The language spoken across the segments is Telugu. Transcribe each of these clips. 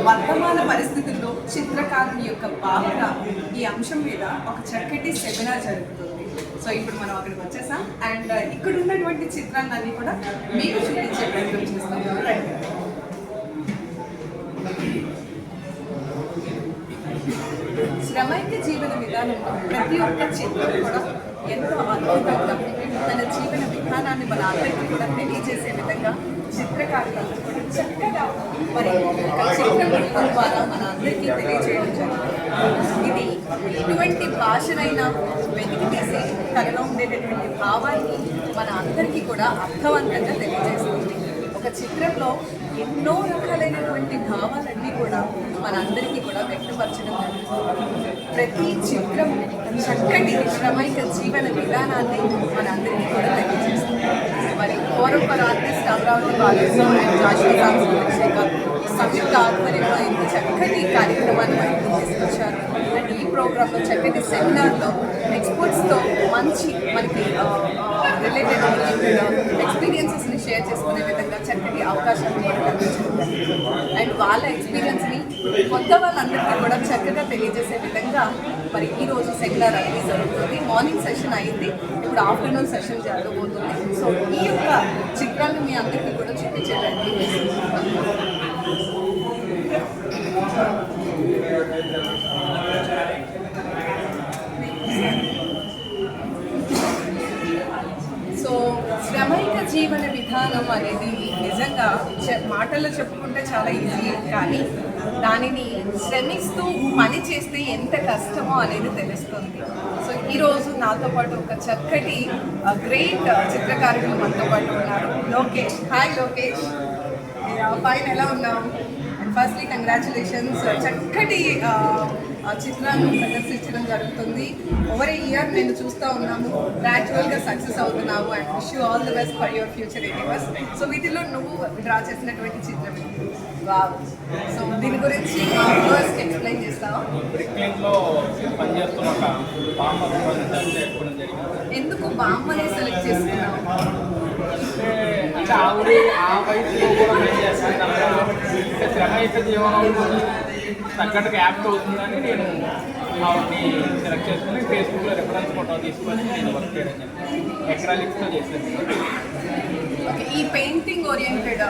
వర్తమాన పరిస్థితుల్లో చిత్రకారుని యొక్క పాత్ర ఈ అంశం మీద ఒక చక్కటి సెమినార్ జరుగుతుంది. సో ఇప్పుడు మనం అక్కడికి వచ్చేసాం అండ్ ఇక్కడ ఉన్నటువంటి చిత్రాన్ని కూడా మీకు చూపించే ప్రయత్నం చేస్తాం. శ్రమైక జీవన విధానంలో ప్రతి ఒక్క చిత్రం కూడా ఎంతో అద్భుతంగా తన జీవన విధానాన్ని మన అందరికీ కూడా తెలియజేసే విధంగా చిత్రకారులందరూ కూడా చక్కగా మరి చిత్రం ద్వారా మన అందరికీ తెలియజేయడం జరుగుతుంది. ఇది ఎటువంటి భాషనైనా వెతికి తీసి తనలో ఉండేటటువంటి భావాన్ని మన అందరికీ కూడా అర్థవంతంగా తెలియజేస్తుంది. ఒక చిత్రంలో ఎన్నో రకాలైనటువంటి భావాలన్నీ కూడా మన అందరికీ కూడా వ్యక్తపరచడం జరుగుతుంది. ప్రతి చిత్రం చక్కటి శ్రమైక జీవన విధానాన్ని మన అందరికీ కూడా తెలియజేస్తుంది. మరి forum for artist Amaravati college and Jashuva సాంస్కృతిక శాఖ సంయుక్త ఆధ్వర్యంలో ఇంత చక్కటి కార్యక్రమాన్ని బయటకు తీసుకొచ్చారు. అండ్ ఈ ప్రోగ్రాంలో చక్కటి సెమినార్లో ఎక్స్పర్ట్స్తో మంచి మనకి రిలేటెడ్ ఎక్స్పీరియన్సెస్ని షేర్ చేసుకునే విధంగా చక్కటి అవకాశాన్ని కూడా కల్పించారు. అండ్ వాళ్ళ ఎక్స్పీరియన్స్ని కొత్త వాళ్ళందరికీ కూడా చక్కగా తెలియజేసే విధంగా మరి ఈరోజు సెమినార్ అనేది జరుగుతుంది. మార్నింగ్ సెషన్ అయింది, ఇప్పుడు ఆఫ్టర్నూన్ సెషన్ జరగబోతుంది. సో ఈ యొక్క చిత్రాన్ని మీ అందరికీ కూడా చూపించేటట్టు సో శ్రమైక జీవన విధానం అనేది నిజంగా మాటల్లో చెప్పుకుంటే చాలా ఈజీ, కానీ దానిని శ్రమిస్తూ పని చేస్తే ఎంత కష్టమో అనేది తెలుస్తుంది. సో ఈరోజు నాతో పాటు ఒక చక్కటి గ్రేట్ చిత్రకారుడు మనతో పాటు ఉన్నారు, లోకేష్. హాయ్ లోకేష్, ఫైన్, ఎలా ఉన్నాం? అండ్ ఫస్ట్లీ కంగ్రాచులేషన్స్, చక్కటి చిత్రాన్ని ప్రదర్శించడం జరుగుతుంది. ఓవర్ ఏ ఇయర్ నేను చూస్తూ ఉన్నాము, గ్రాడ్యువల్గా సక్సెస్ అవుతున్నావు and wish you all the best for your future endeavours. So వీటిలో నువ్వు డ్రా చేసినటువంటి చిత్రం వావ్. సో దీని గురించి మా వ్యూవర్స్కి ఎక్స్ప్లెయిన్ చేస్తావా? ఎందుకు బామ్మని సెలెక్ట్ చేసుకున్నావు? శ్రమైక జీవనం తగ్గట్టుగా యాప్ట్ అవుతుందని నేను ఆవిడని సెలెక్ట్ చేసుకుని ఫేస్బుక్లో రెఫరెన్స్ ఫోటో తీసుకొని నేను వర్క్ చేయడం జరిగింది. ఎక్రాలిక్స్తో చేసేది. ఈ పెయింటింగ్ ఓరియంటెడ్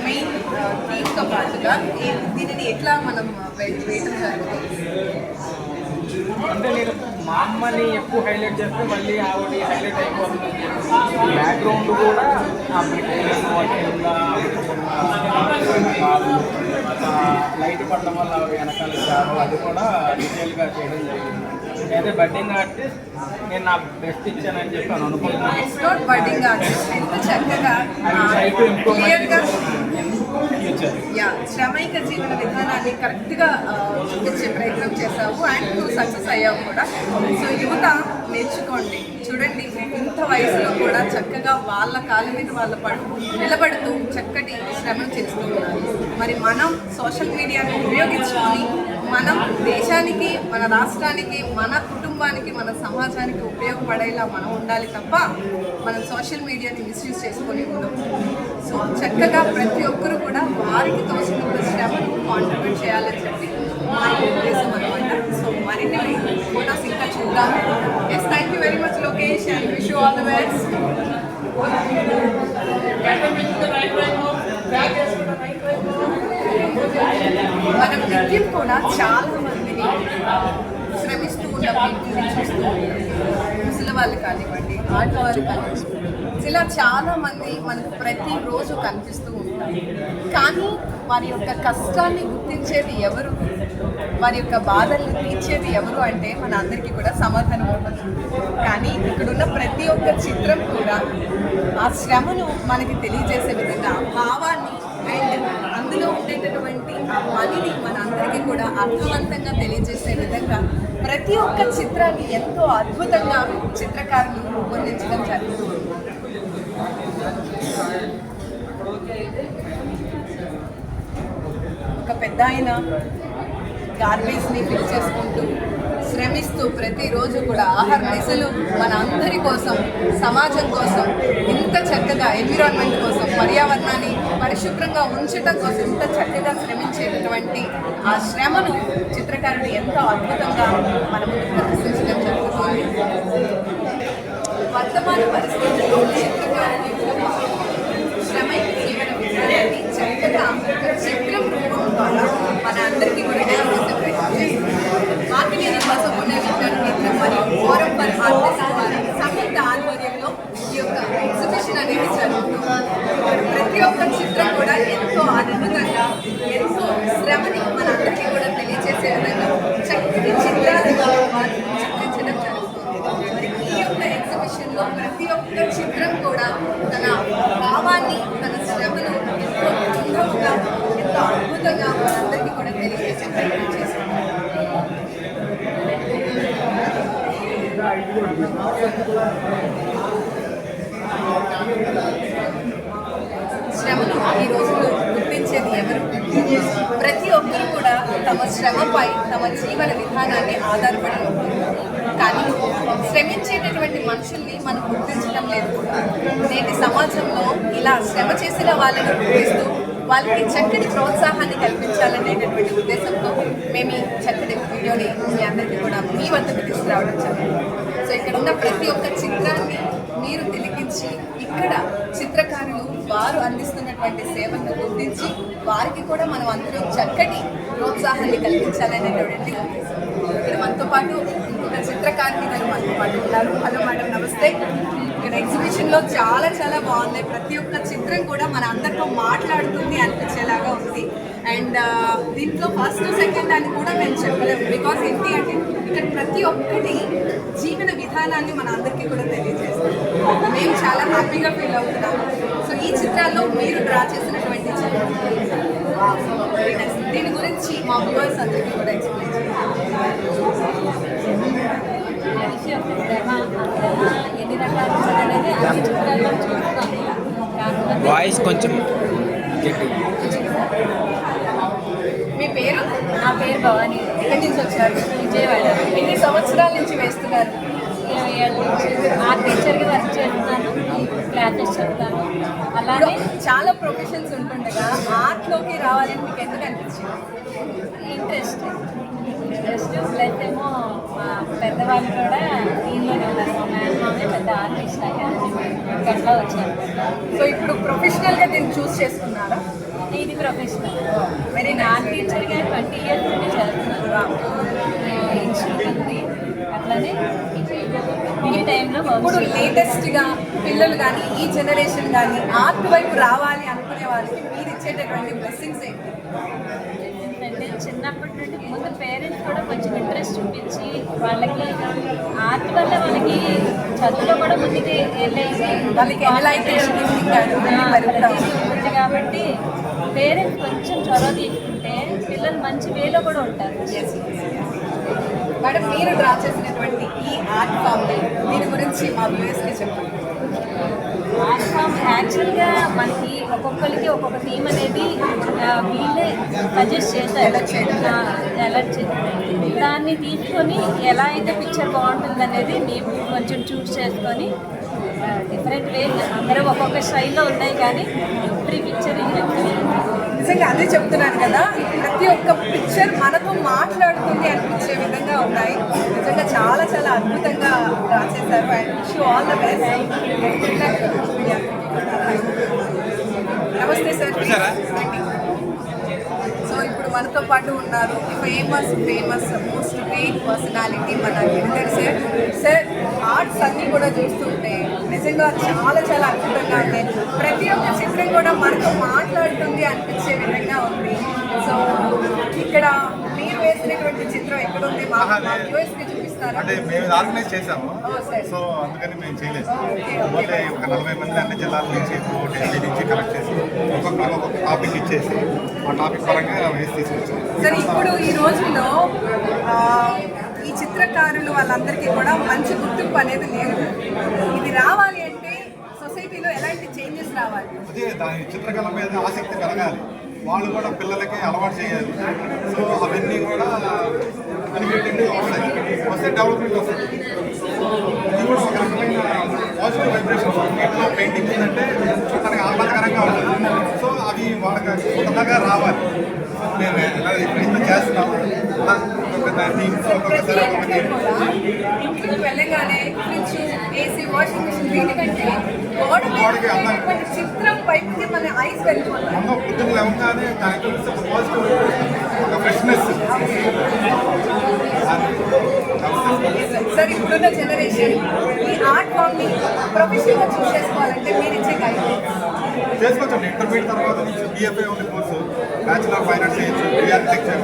మెయిన్ థీమ్తో పాటుగా దీనిని ఎట్లా మనం వేయడం జరుగుతుంది అంటే నేను మా అమ్మని ఎక్కువ హైలైట్ చేస్తే మళ్ళీ ఆవిడ హైలైట్ అయిపోతుంది. బ్యాక్గ్రౌండ్ కూడా లైట్ పడడం వల్ల వెనకాల ఇచ్చారు, అది కూడా డీటెయిల్గా చేయడం జరిగింది. అయితే బడ్డింగ్ ఆర్టిస్ట్ నేను నా బెస్ట్ ఇచ్చానని చెప్పి అనుకుంటున్నాను. శ్రమైక జీవన విధానాన్ని కరెక్ట్గా చూపించే ప్రయత్నం చేసావు అండ్ నువ్వు సక్సెస్ అయ్యావు కూడా. సో యువత నేర్చుకోండి, చూడండి ఇంత వయసులో కూడా చక్కగా వాళ్ళ కాళ్ళ మీద వాళ్ళ నిలబడుతూ చక్కటి శ్రమను చేస్తూ ఉన్నారు. మరి మనం సోషల్ మీడియాను ఉపయోగించుకొని మనం దేశానికి, మన రాష్ట్రానికి, మన కుటుంబానికి, మన సమాజానికి ఉపయోగపడేలా మనం ఉండాలి తప్ప మనం సోషల్ మీడియాని మిస్యూజ్ చేసుకొని ఉండవు. సో చక్కగా ప్రతి ఒక్కరు కూడా వారికి తోచినంత శ్రమను కాంట్రిబ్యూట్ చేయాలని చెప్పి మా ఉద్దేశం అనమాట. సో మరిన్ని ఫోటోస్ ఇంకా చూద్దాం. Yes, thank you very much Lokesh and wish you all the best. మనం నిత్యం కూడా చాలా మందిని శ్రమిస్తూ ఉన్నప్పుడు చూస్తూ ఉంటాం. ముసలి వాళ్ళు కానివ్వండి, ఆడవాళ్ళు కానివ్వండి, ఇలా చాలామంది మనకు ప్రతిరోజు కనిపిస్తూ ఉంటారు. కానీ వారి యొక్క కష్టాన్ని గుర్తించేది ఎవరు, వారి యొక్క బాధల్ని తీర్చేది ఎవరు అంటే మన అందరికీ కూడా సమాధానం ఉండదు. కానీ ఇక్కడున్న ప్రతి ఒక్క చిత్రం కూడా ఆ శ్రమను మనకి తెలియజేసే విధంగా భావాన్ని అండ్ అందులో ఉండేటటువంటి ఆ పనిని మన అందరికీ కూడా అర్థవంతంగా తెలియజేసే విధంగా ప్రతి ఒక్క చిత్రాన్ని ఎంతో అద్భుతంగా చిత్రకారులు రూపొందించడం జరుగుతుంది. ఒక పెద్ద ఆయన గార్బేజ్ని ఫిల్ చేసుకుంటూ శ్రమిస్తూ ప్రతిరోజు కూడా ఆహార దిశలు మన అందరి కోసం, సమాజం కోసం, ఇంత చక్కగా ఎన్విరాన్మెంట్ కోసం, పర్యావరణాన్ని పరిశుభ్రంగా ఉంచడం కోసం ఇంత చక్కగా శ్రమించేటటువంటి ఆ శ్రమను చిత్రకారుడు ఎంతో అద్భుతంగా మన ముందు ప్రదర్శించడం జరుగుతుంది. వర్తమాన పరిస్థితుల్లో చిత్రకారుని శ్రమ జీవన విధానాన్ని చక్కగా చిత్రం రూపం ద్వారా మన అందరికీ కూడా మార్కెటింగ్ కోసం ఉన్న విజ్ఞాన కేంద్రం మరియు ఫోరం ఫర్ ఆర్టిస్ట్ వారి సంయుక్త ఆధ్వర్యంలో ఈ యొక్క ఎగ్జిబిషన్ అనేది జరుగుతుంది. ప్రతి ఒక్క చిత్రం కూడా ఎంతో అద్భుతంగా ఎంతో శ్రమని మన అందరికీ కూడా తెలియజేసే విధంగా చక్కటి చిత్రాలను వారు చిత్రించడం జరుగుతుంది. మరి ఈ యొక్క ఎగ్జిబిషన్లో ప్రతి ఒక్క చిత్రం కూడా తన భావాన్ని తన శ్రమను ఎంతో అందంగా ఎంతో అద్భుతంగా మనందరికీ కూడా తెలియజేసే ప్రయత్నం చేస్తున్నారు. శ్రమను ఈ రోజుల్లో గుర్తించేది ఎవరు? ప్రతి ఒక్కరు కూడా తమ శ్రమపై తమ జీవన విధానాన్ని ఆధారపడి ఉంటుంది. కానీ శ్రమించేటటువంటి మనుషుల్ని మనం గుర్తించడం లేదు. నేటి సమాజంలో ఇలా శ్రమ చేసిన వాళ్ళని గుర్తిస్తూ వాళ్ళకి చక్కటి ప్రోత్సాహాన్ని కల్పించాలనేటటువంటి ఉద్దేశంతో మేము ఈ చక్కటి వీడియోని మీ అందరికీ కూడా మీ వద్దకు తీసుకురావడం జరిగింది. సో ఇక్కడ ఉన్న ప్రతి ఒక్క చిత్రాన్ని మీరు తిలకించి ఇక్కడ చిత్రకారులు వారు అందిస్తున్నటువంటి సేవలను గుర్తించి వారికి కూడా మనం అందరూ చక్కటి ప్రోత్సాహాన్ని కల్పించాలనేటువంటి ఇక్కడ మనతో పాటు ఇంకొక చిత్రకారుని గారు మనతో పాటు ఉన్నారు. హలో మేడం, నమస్తే. ఇక్కడ ఎగ్జిబిషన్లో చాలా చాలా బాగున్నాయి. ప్రతి ఒక్క చిత్రం కూడా మన అందరితో మాట్లాడుతుంది అనిపించేలాగా ఉంది. అండ్ దీంట్లో ఫస్ట్ సెకండ్ అని కూడా మేము చెప్పలేము. బికాస్ ఏంటి అంటే ఇక్కడ ప్రతి ఒక్కటి జీవన విధానాన్ని మన అందరికీ కూడా తెలియజేస్తాం. మేము చాలా హ్యాపీగా ఫీల్ అవుతున్నాము. సో ఈ చిత్రాల్లో మీరు డ్రా చేసినటువంటి చిత్రం దీని గురించి మా వ్యూవర్స్ అందరికీ కూడా ఎక్స్ప్లెయిన్ ఎన్ని రకాలు అనేది అన్ని చిత్రాల్లో చూస్తాము. వాయిస్ కొంచెం మీ పేరు? నా పేరు భవానీ. ఎక్కడి నుంచి వచ్చారు? విజయవాడ. ఎన్ని సంవత్సరాల నుంచి వేస్తున్నారు? 20 ఏళ్ళ నుంచి ఆర్ట్ టీచర్గా వర్క్ చేస్తున్నాను. క్లాసెస్ చెప్తాను. అలానే చాలా ప్రొఫెషన్స్ ఉంటుండగా ఆర్ట్లోకి రావాలని మీకు ఎందుకు అనిపించింది? ఇంట్రెస్ట్ ప్లస్ ఏమో మా పెద్దవాళ్ళు కూడా దీనిలోనే ఉన్నారు. మా మేనమామే పెద్ద ఆర్టిస్ట్ అయ్యారు. అట్లా వచ్చారు. సో ఇప్పుడు ప్రొఫెషనల్గా దీన్ని చూస్ చేసుకున్నారా? ఇది ప్రొఫెషనల్. మరి నాన్ టీచర్గా 20 ఇయర్స్ నుండి చేస్తున్నాను. ఇన్స్టిట్యూట్ ఉంది. అట్లానే ఈ టైంలో ఇప్పుడు లేటెస్ట్గా పిల్లలు కానీ ఈ జనరేషన్ కానీ ఆర్ట్ వైపు రావాలి అనుకునే వాళ్ళకి మీరు ఇచ్చేటటువంటి బ్లెస్సింగ్స్ ఏంటి? అంటే చిన్నప్పటి నుండి ముందు పేరెంట్స్ కూడా కొంచెం ఇంట్రెస్ట్ చూపించి వాళ్ళకి ఆర్ట్ వల్ల వాళ్ళకి చదువులో కూడా ముందుకి వెళ్ళేసి వాళ్ళకి ఉంది. కాబట్టి పేరెంట్స్ కొంచెం చొరవ తీసుకుంటే పిల్లలు మంచి వేలో కూడా ఉంటారు. మేడం, మీరు డ్రా చేసినటువంటి ఈ ఆర్ట్ ఫామ్ దీని గురించి మా వ్యూవర్స్కి చెప్పండి. ఆర్ట్ ఫామ్ యాక్చువల్గా మనకి ఒక్కొక్కరికి ఒక్కొక్క థీమ్ అనేది వీళ్ళే సజెస్ట్ చేస్తారు. ఎలా దాన్ని తీసుకొని ఎలా అయితే పిక్చర్ బాగుంటుంది అనేది మేము కొంచెం చూస్ చేసుకొని డిఫరెంట్ వేస్ అందరూ ఒక్కొక్క స్టైల్లో ఉన్నాయి. కానీ ప్రీ పిక్చరింగ్ నిజంగా అదే చెప్తున్నాను కదా, ప్రతి ఒక్క పిక్చర్ మనతో మాట్లాడుతుంది అనిపించే విధంగా ఉన్నాయి. నిజంగా చాలా చాలా అద్భుతంగా డ్రా చేశారు. And wish you all the best. నమస్తే సార్. సో ఇప్పుడు మనతో పాటు ఉన్నారు ఫేమస్ మోస్ట్ గ్రేట్ పర్సనాలిటీ మన గిరిధర్ సార్. సార్, ఆర్ట్స్ అన్నీ కూడా చూస్తుంటే నిజంగా చాలా చాలా అద్భుతంగా ఉంటాయి. ప్రతి ఒక్క చిత్రం కూడా మనతో మాట్లాడుతుంది అనిపించే విధంగా ఉంది. సో ఇక్కడ మీరు వేసినటువంటి చిత్రం ఎక్కడ ఉంది? మా వ్యూవర్స్కి చూపిస్తారా? అంటే మేము ఆర్గనైజ్ చేసాము. సో అందుకని మేము చేయలేదు. ఓన్లీ ఒక 40 మంది అన్ని జిల్లాల నుంచి ఢిల్లీ నుంచి కలెక్ట్ చేసి ఒక్కొక్క టాపిక్ ఇచ్చేసి ఆ టాపిక్ పరంగా వేసి తీసుకొచ్చాం. సరే, ఇప్పుడు ఈ రోజుల్లో ఈ చిత్రకారులు వాళ్ళందరికీ కూడా మంచి గుర్తింపు అనేది లేదు. ఇది రావాలి అంటే సొసైటీలో ఎలాంటి చేంజెస్ రావాలి? అదే దాని చిత్రకళ మీద ఆసక్తి కలగాలి. వాళ్ళు కూడా పిల్లలకి అలవాటు చేయాలి. సో అవన్నీ కూడా బెనిఫిట్ వస్తాయి. వస్తే డెవలప్మెంట్ వస్తుంది. ఇది కూడా ఒక రకమైన పాజిటివ్ వైబ్రేషన్స్ ఇంట్లో పెయింటింగ్ ఉందంటే తనకి ఆహ్లాదకరంగా ఉంటుంది. సో అవి వాళ్ళకి కొత్తగా రావాలి. మేము ఎలా ప్రయత్నం చేస్తున్నాము. ఇంటికి వెళ్ళగానే ఫ్రిడ్జ్, ఏసీ, వాషింగ్ మిషన్ వీటికంటే గోడకి ఉన్నటువంటి చిత్రం వైపుకి మన ఐస్ వెళ్ళిపోతాయి. పొద్దున్న లేవగానే దానికి పాజిటివ్ ఒక ఫ్రెష్నెస్. సార్, ఇప్పుడున్న జనరేషన్ ఈ ఆర్ట్ ఫామ్ ని ప్రొఫెషనల్ గా చూస్ చేసుకోవాలంటే మీరు ఇచ్చే గైడెన్స్ చేసుకోవచ్చండి. ఇంటర్మీడియట్ తర్వాత నుంచి బిఎఫ్ఏ ఉంది course, bachelor of fine arts చేయొచ్చు, ఆర్కిటెక్చర్,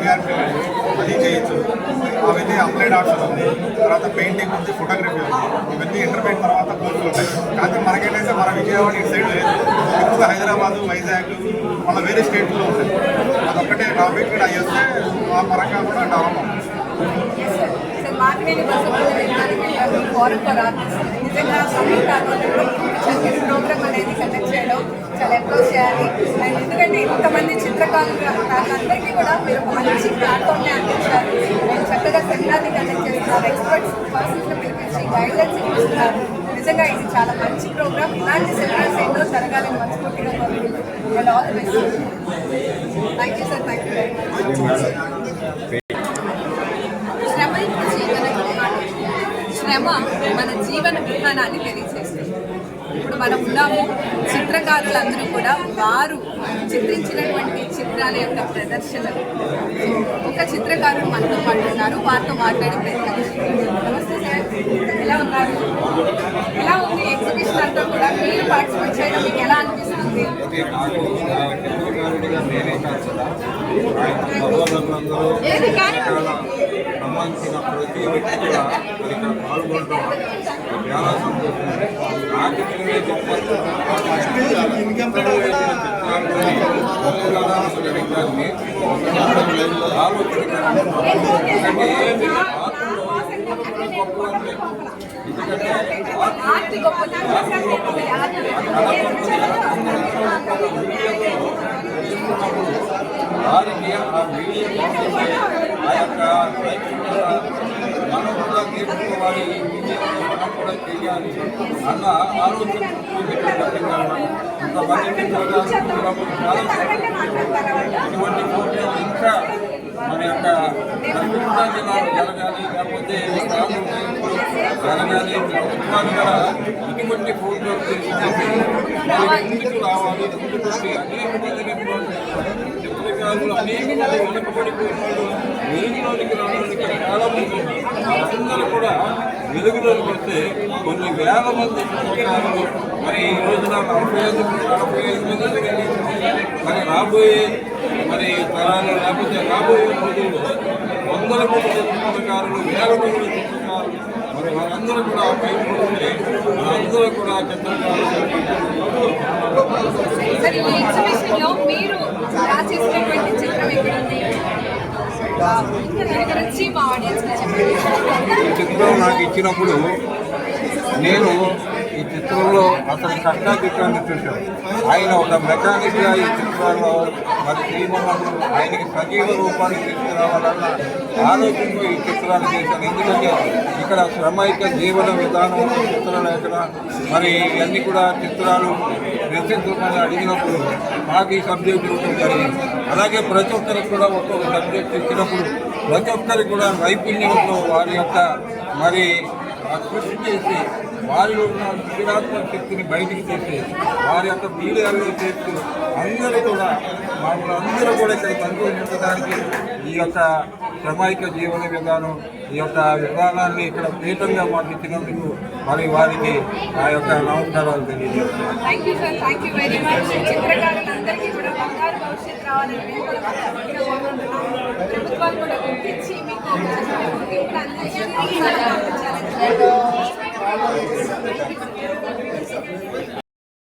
అది చేయొచ్చు. అవన్నీ అప్లైడ్ ఆర్ట్స్ ఉంది, తర్వాత పెయింటింగ్ ఉంది, ఫోటోగ్రఫీ ఉంది. ఇవన్నీ ఇంటర్మీడియట్ తర్వాత కోర్సులు ఉంటాయి. కానీ మనకేంటంటే మన విజయవాడ ఇటు సైడ్ లేదు, ఎక్కువగా హైదరాబాద్, వైజాగ్, మళ్ళీ వేరే స్టేట్లో ఉంటాయి. అదొక్కటే టాపిక్ అయ్యి వస్తే ఆ పరంగా కూడా డెవలప్ అవుతుంది. మార్కెటింగ్ ఫారెన్ ఫర్ ఆర్టిస్ట్ నిజంగా సమయం కాకుండా చక్కని ప్రోగ్రామ్ అనేది కండక్ట్ చేయడం చాలా అప్రోచ్ చేయాలి. అండ్ ఎందుకంటే ఇంతమంది చిత్రకారులందరికీ కూడా మీరు ఒక మంచి ప్లాట్ఫామ్ని అందించారు. మేము చక్కగా సెమినార్ని కండక్ట్ చేస్తున్నారు, ఎక్స్పర్ట్స్ పర్సన్స్ని పిలిపించి గైడ్లైన్స్ ఇస్తున్నారు. నిజంగా ఇది చాలా మంచి ప్రోగ్రామ్. ఇలాంటి సెమినార్స్ ఎన్నో జరగాలని మనస్ఫూర్తిగా కోరుకుంటున్నాను. All the best. Thank you sir, thank you very much. శ్రమ మన జీవన విధానాన్ని తెలియజేస్తుంది. ఇప్పుడు మనం ఉన్నాము, చిత్రకారులందరూ కూడా వారు చిత్రించినటువంటి చిత్రాల యొక్క ప్రదర్శనలు. ఒక చిత్రకారుడు మనతో పాటు ఉన్నారు, వారితో మాట్లాడే ప్రయత్నం. నమస్తే సార్, ఎలా ఉన్నారు? ఎలా ఉంది ఎగ్జిబిషన్ అంతా కూడా? మీరు పార్టిసిపేట్ చేయడం మీకు ఎలా అనిపిస్తుంది? సంబంధించిన ప్రతి వ్యక్తి కూడా ఇక్కడ పాల్గొనడం చాలా సంతోషం. నాకు తెలియే వారికి ఆ మీడియా ఆ యొక్క మనం కూడా నేర్చుకోవాలి, మనం కూడా చేయాలి అన్న ఆలోచన కొంతమంది ఇటువంటి ప్రోగ్రాం ఇంకా మన యొక్క కృష్ణా జిల్లాలో జరగాలి, లేకపోతే జరగాలి. ప్రభుత్వాలు కూడా ఇటువంటి ప్రోగ్రాం చేసి ముందుకు రావాలి. ముందుకు అనేక మంది చిత్రకారులు అనేక మంది వెనుకబడిపోయినారు. వెలుగులోనికి రావడానికి చాలా మంది అందరూ కూడా వెలుగులోకి వస్తే కొన్ని వేల మంది చిత్రకారులు మరి ఈ రోజున 45 మంది మరి రాబోయే మరి తరాలు, లేకపోతే రాబోయే రోజుల్లో వందల మంది చిత్రకారులు, వేల మంది చిత్రకారులు మరి వారందరూ కూడా పైకి అందరూ కూడా చిత్రకారులు. మీరు చేసినటువంటి చిత్రం ఎక్కడుంది? చిత్రం నాకు ఇచ్చినప్పుడు నేను ఈ చిత్రంలో అతని కష్టాధికాన్ని చూశాను. ఆయన ఒక మెకానిక్గా ఈ చిత్రాల్లో మరి శ్రీమన్నప్పుడు ఆయనకి సజీవ రూపాన్ని తీసుకురావాలన్న ఆలోచనతో ఈ చిత్రాలు చేశాను. ఎందుకంటే ఇక్కడ శ్రమైక జీవన విధానం చిత్రలేఖన మరి ఇవన్నీ కూడా చిత్రాలు రచించమని అడిగినప్పుడు నాకు ఈ సబ్జెక్ట్ ఇవ్వడం జరిగింది. అలాగే ప్రతి ఒక్కరికి కూడా ఒక్కొక్క సబ్జెక్ట్ ఇచ్చినప్పుడు ప్రతి ఒక్కరికి కూడా నైపుణ్యంతో వారి యొక్క మరి కృషి చేసి వారిలో ఉన్న సృజనాత్మక శక్తిని బయటికి తీసి వారి యొక్క మీడియాలో చేస్తూ అందరూ కూడా అందరూ కూడా ఇక్కడ సంతోషించడానికి ఈ యొక్క శ్రమైక జీవన విధానం ఈ యొక్క విధానాన్ని ఇక్కడ పీఠంగా మాకు ఇచ్చినందుకు మరి వారికి ఆ యొక్క నమస్కారాలు తెలియజేస్తున్నాను. ప్రభుత్వాలు కూడా గుర్తించి మీకు